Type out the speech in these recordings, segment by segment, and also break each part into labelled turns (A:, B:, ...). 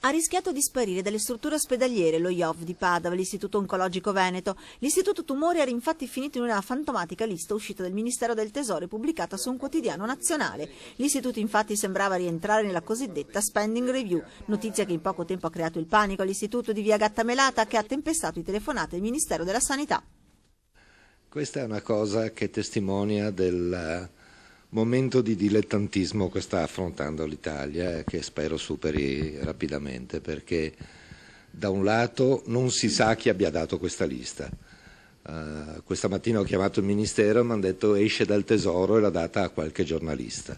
A: Ha rischiato di sparire dalle strutture ospedaliere lo IOV di Padova, l'Istituto Oncologico Veneto. L'Istituto Tumori era infatti finito in una fantomatica lista uscita dal Ministero del Tesoro e pubblicata su un quotidiano nazionale. L'istituto infatti sembrava rientrare nella cosiddetta spending review, notizia che in poco tempo ha creato il panico all'Istituto di via Gattamelata, che ha tempestato di telefonate al Ministero della Sanità.
B: Questa è una cosa che testimonia del momento di dilettantismo che sta affrontando l'Italia e che spero superi rapidamente, perché da un lato non si sa chi abbia dato questa lista. Questa mattina ho chiamato il Ministero e mi hanno detto esce dal Tesoro e l'ha data a qualche giornalista.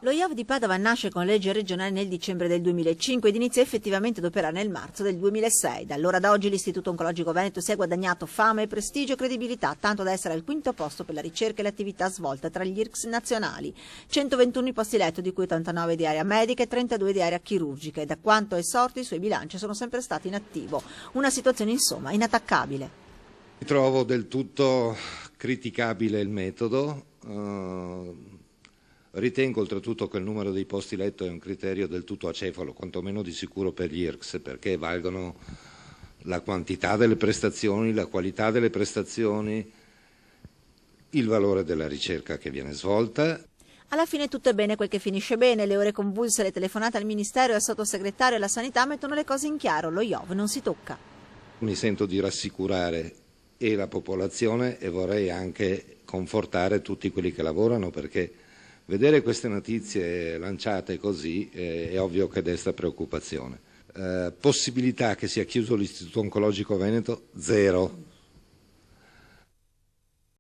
A: Lo IOV di Padova nasce con legge regionale nel dicembre del 2005 ed inizia effettivamente ad operare nel marzo del 2006. Da allora ad oggi l'Istituto Oncologico Veneto si è guadagnato fama, prestigio e credibilità, tanto da essere al quinto posto per la ricerca e le attività svolte tra gli IRCS nazionali. 121 i posti letto, di cui 89 di area medica e 32 di area chirurgica, e da quanto è sorto i suoi bilanci sono sempre stati in attivo. Una situazione insomma inattaccabile.
B: Trovo del tutto criticabile il metodo. Ritengo oltretutto che il numero dei posti letto è un criterio del tutto acefalo, quantomeno di sicuro per gli IRCS, perché valgono la quantità delle prestazioni, la qualità delle prestazioni, il valore della ricerca che viene svolta.
A: Alla fine tutto è bene quel che finisce bene. Le ore convulse, le telefonate al Ministero e al Sottosegretario alla Sanità mettono le cose in chiaro. Lo IOV non si tocca.
B: Mi sento di rassicurare la popolazione e vorrei anche confortare tutti quelli che lavorano, perché vedere queste notizie lanciate così è ovvio che desta preoccupazione. Possibilità che sia chiuso l'Istituto Oncologico Veneto? Zero.